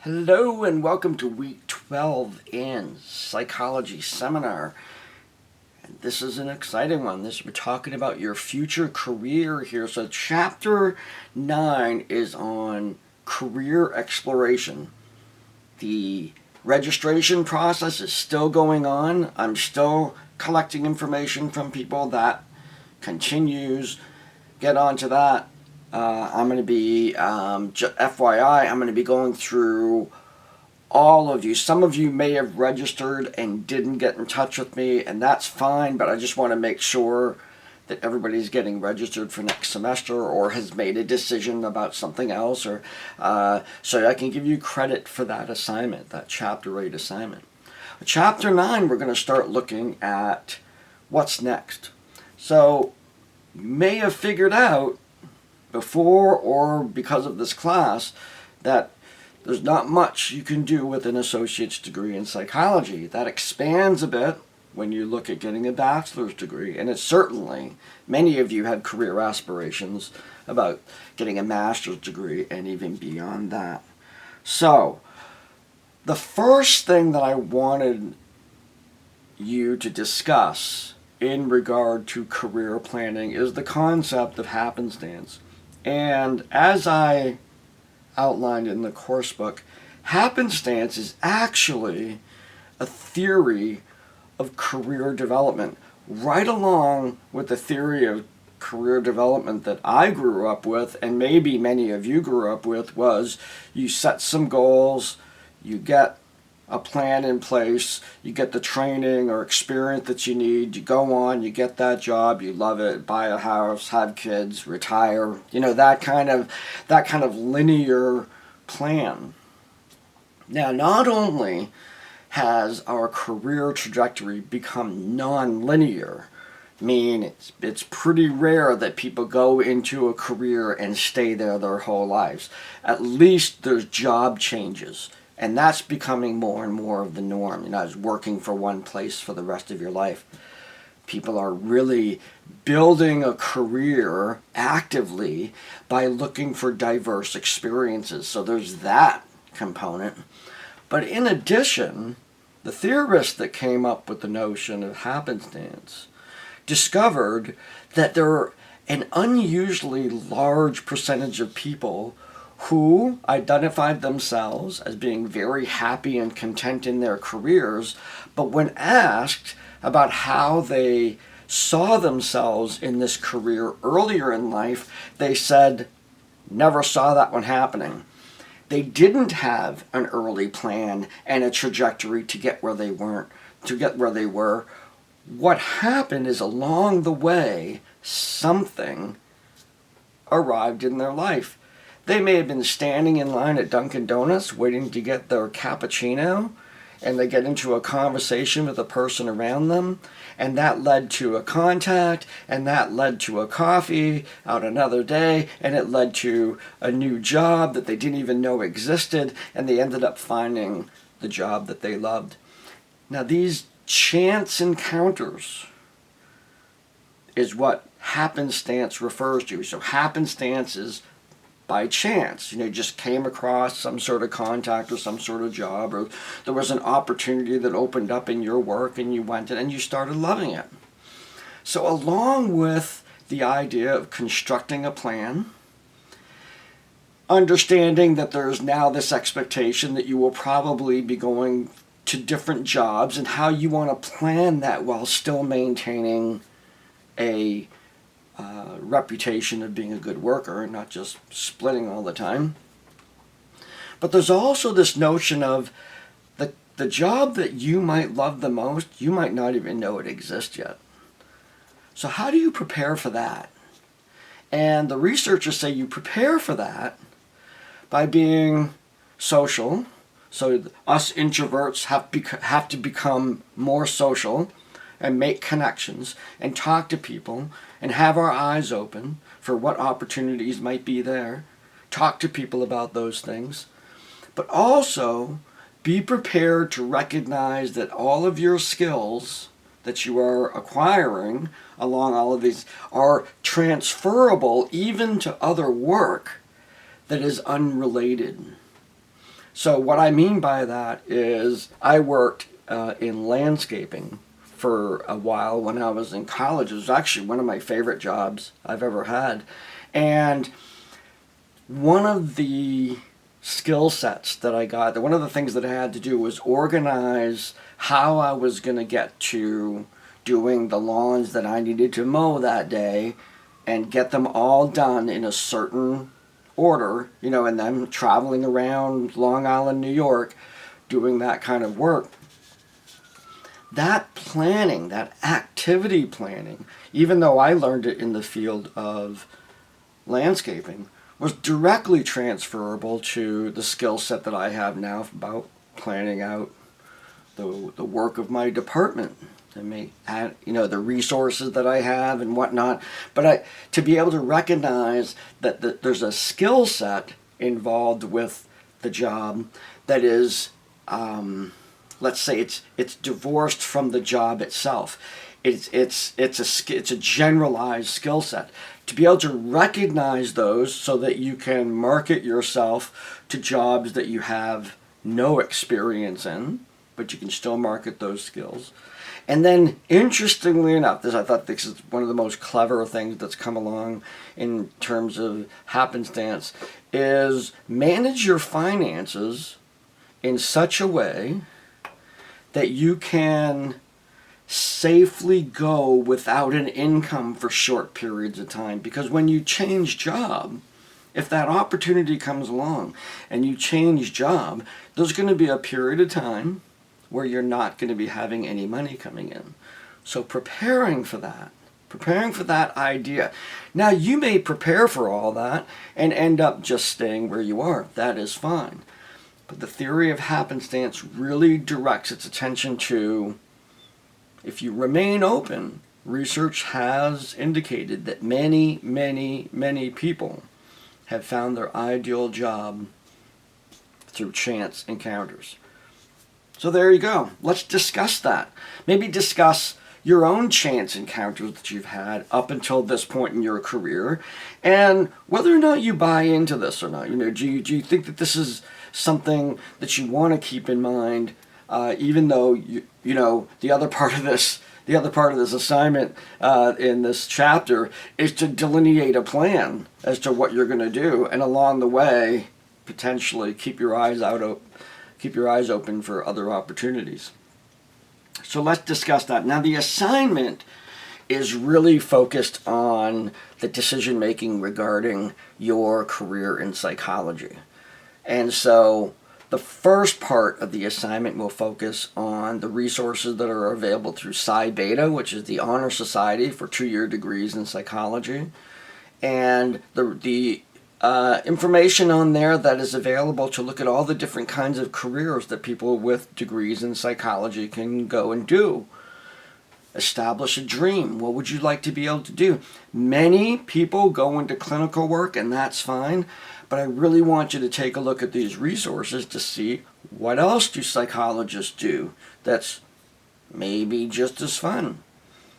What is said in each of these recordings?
Hello and welcome to week 12 in psychology seminar. And this is an exciting one. We're talking about your future career here. So chapter 9 is on career exploration. The registration process is still going on. I'm still collecting information from people. That continues. Get on to that. I'm going to be, FYI, I'm going to be going through all of you. Some of you may have registered and didn't get in touch with me, and that's fine, but I just want to make sure that everybody's getting registered for next semester or has made a decision about something else, or so I can give you credit for that assignment, that Chapter 8 assignment. Chapter 9, we're going to start looking at what's next. So you may have figured out before or because of this class that there's not much you can do with an associate's degree in psychology. That expands a bit when you look at getting a bachelor's degree, and it's certainly, many of you have career aspirations about getting a master's degree and even beyond that. So the first thing that I wanted you to discuss in regard to career planning is the concept of happenstance. And as I outlined in the course book, happenstance is actually a theory of career development, right along with the theory of career development that I grew up with, and maybe many of you grew up with, was you set some goals, you get a plan in place, you get the training or experience that you need, you go on, you get that job, you love it, buy a house, have kids, retire, that kind of linear plan. Now, not only has our career trajectory become non-linear, it's pretty rare that people go into a career and stay there their whole lives. At least there's job changes. And that's becoming more and more of the norm. As working for one place for the rest of your life. People are really building a career actively by looking for diverse experiences. So there's that component. But in addition, the theorists that came up with the notion of happenstance discovered that there are an unusually large percentage of people who identified themselves as being very happy and content in their careers, but when asked about how they saw themselves in this career earlier in life, they said, never saw that one happening. They didn't have an early plan and a trajectory to get where they were. What happened is along the way, something arrived in their life. They may have been standing in line at Dunkin' Donuts waiting to get their cappuccino, and they get into a conversation with a person around them, and that led to a contact, and that led to a coffee out another day, and it led to a new job that they didn't even know existed, and they ended up finding the job that they loved. Now, these chance encounters is what happenstance refers to. So happenstance is by chance, just came across some sort of contact or some sort of job, or there was an opportunity that opened up in your work and you went in and you started loving it. So along with the idea of constructing a plan, understanding that there's now this expectation that you will probably be going to different jobs and how you want to plan that while still maintaining a reputation of being a good worker and not just splitting all the time. But there's also this notion of the job that you might love the most, you might not even know it exists yet. So how do you prepare for that? And the researchers say you prepare for that by being social. So us introverts have to become more social and make connections and talk to people and have our eyes open for what opportunities might be there. Talk to people about those things. But also be prepared to recognize that all of your skills that you are acquiring along all of these are transferable even to other work that is unrelated. So what I mean by that is I worked in landscaping for a while when I was in college. It was actually one of my favorite jobs I've ever had. And one of the skill sets that I got, one of the things that I had to do was organize how I was going to get to doing the lawns that I needed to mow that day and get them all done in a certain order, and then traveling around Long Island, New York, doing that kind of work. That planning, that activity planning, even though I learned it in the field of landscaping, was directly transferable to the skill set that I have now about planning out the work of my department and the resources that I have and whatnot. But to be able to recognize that there's a skill set involved with the job that is, let's say it's divorced from the job itself. It's a generalized skill set. To be able to recognize those so that you can market yourself to jobs that you have no experience in, but you can still market those skills. And then, interestingly enough, I thought this is one of the most clever things that's come along in terms of happenstance, is manage your finances in such a way that you can safely go without an income for short periods of time. Because when you change job, if that opportunity comes along and you change job, there's going to be a period of time where you're not going to be having any money coming in. So preparing for that idea. Now, you may prepare for all that and end up just staying where you are. That is fine. But the theory of happenstance really directs its attention to, if you remain open, research has indicated that many, many, many people have found their ideal job through chance encounters. So there you go. Let's discuss that. Maybe discuss your own chance encounters that you've had up until this point in your career, and whether or not you buy into this or not. Do you think that this is something that you want to keep in mind, even though the other part of this assignment in this chapter is to delineate a plan as to what you're going to do, and along the way, potentially keep your eyes open for other opportunities. So let's discuss that. Now, the assignment is really focused on the decision making regarding your career in psychology. And so the first part of the assignment will focus on the resources that are available through Psi Beta, which is the honor society for 2-year degrees in psychology, and the information on there that is available to look at all the different kinds of careers that people with degrees in psychology can go and do. Establish a dream. What would you like to be able to do? Many people go into clinical work, and that's fine, but I really want you to take a look at these resources to see what else do psychologists do that's maybe just as fun.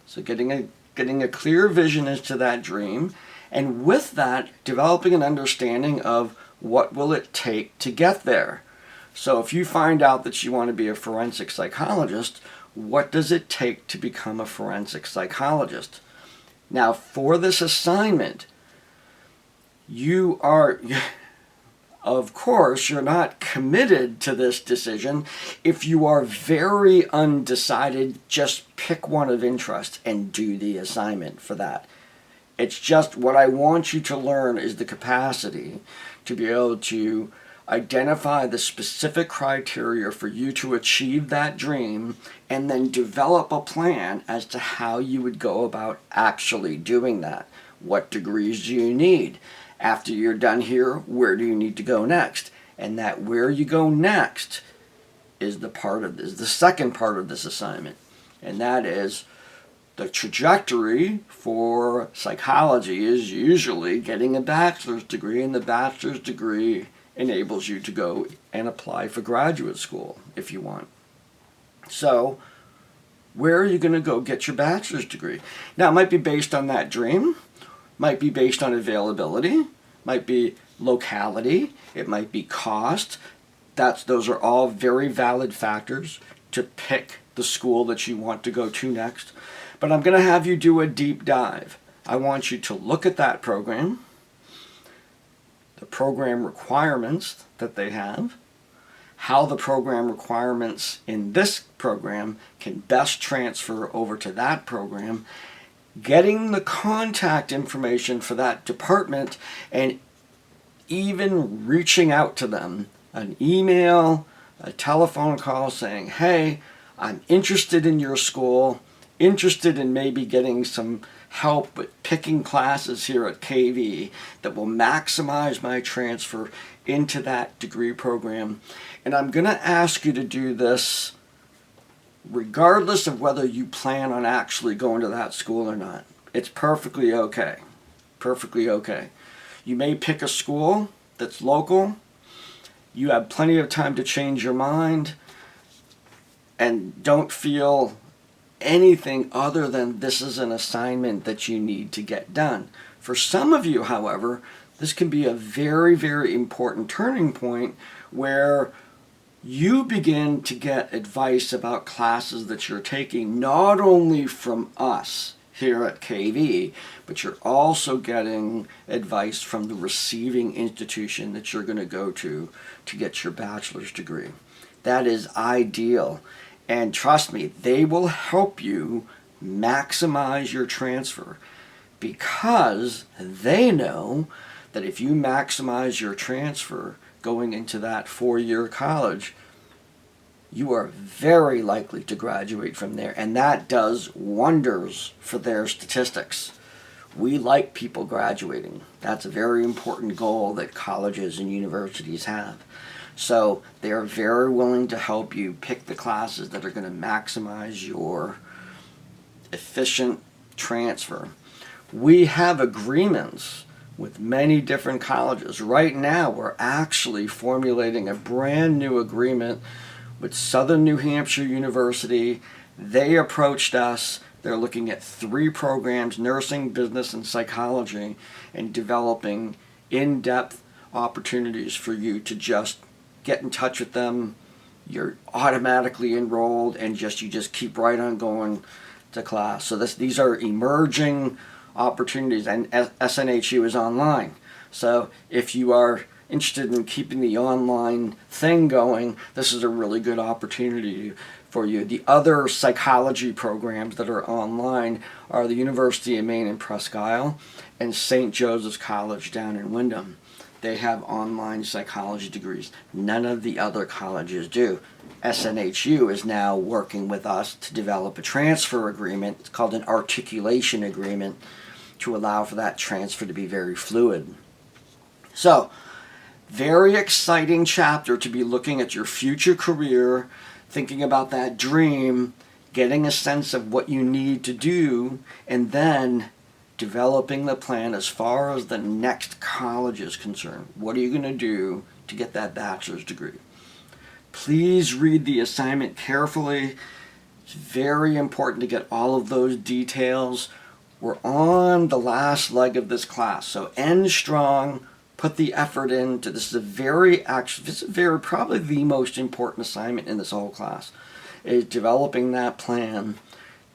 So getting a clear vision as to that dream, and with that, developing an understanding of what will it take to get there. So if you find out that you want to be a forensic psychologist, what does it take to become a forensic psychologist? Now, for this assignment, of course, you're not committed to this decision. If you are very undecided, just pick one of interest and do the assignment for that. It's just what I want you to learn is the capacity to be able to identify the specific criteria for you to achieve that dream, and then develop a plan as to how you would go about actually doing that. What degrees do you need? After you're done here, where do you need to go next? And that where you go next is the second part of this assignment. And that is, the trajectory for psychology is usually getting a bachelor's degree, and the bachelor's degree enables you to go and apply for graduate school if you want. So, where are you going to go get your bachelor's degree? Now, it might be based on that dream, might be based on availability, might be locality, it might be cost, Those are all very valid factors to pick the school that you want to go to next. But I'm going to have you do a deep dive. I want you to look at that program, the program requirements that they have, how the program requirements in this program can best transfer over to that program, getting the contact information for that department, and even reaching out to them, an email, a telephone call saying, hey, I'm interested in your school, interested in maybe getting some help with picking classes here at KV that will maximize my transfer into that degree program. And I'm going to ask you to do this regardless of whether you plan on actually going to that school or not. It's perfectly okay. Perfectly okay. You may pick a school that's local. You have plenty of time to change your mind, and don't feel anything other than this is an assignment that you need to get done. For some of you, however, this can be a very, very important turning point where you begin to get advice about classes that you're taking, not only from us here at KV, but you're also getting advice from the receiving institution that you're going to go to get your bachelor's degree. That is ideal. And trust me, they will help you maximize your transfer, because they know that if you maximize your transfer going into that 4-year college, you are very likely to graduate from there. And that does wonders for their statistics. We like people graduating. That's a very important goal that colleges and universities have. So they are very willing to help you pick the classes that are going to maximize your efficient transfer. We have agreements with many different colleges. Right now, we're actually formulating a brand new agreement with Southern New Hampshire University. They approached us. They're looking at 3 programs, nursing, business, and psychology, and developing in-depth opportunities for you to just get in touch with them. You're automatically enrolled, and you just keep right on going to class. So these are emerging opportunities, and SNHU is online. So if you are interested in keeping the online thing going, this is a really good opportunity for you. The other psychology programs that are online are the University of Maine in Presque Isle and St. Joseph's College down in Windham. They have online psychology degrees. None of the other colleges do. SNHU is now working with us to develop a transfer agreement. It's called an articulation agreement to allow for that transfer to be very fluid. So, very exciting chapter to be looking at your future career, thinking about that dream, getting a sense of what you need to do, and then developing the plan as far as the next college is concerned. What are you going to do to get that bachelor's degree? Please read the assignment carefully. It's very important to get all of those details. We're on the last leg of this class, so end strong. Put the effort into this. Is probably the most important assignment in this whole class, is developing that plan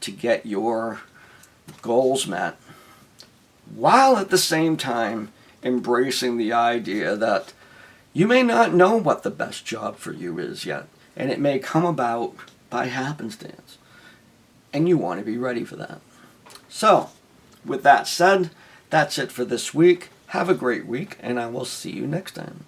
to get your goals met, while at the same time embracing the idea that you may not know what the best job for you is yet, and it may come about by happenstance, and you want to be ready for that. So, with that said, that's it for this week. Have a great week, and I will see you next time.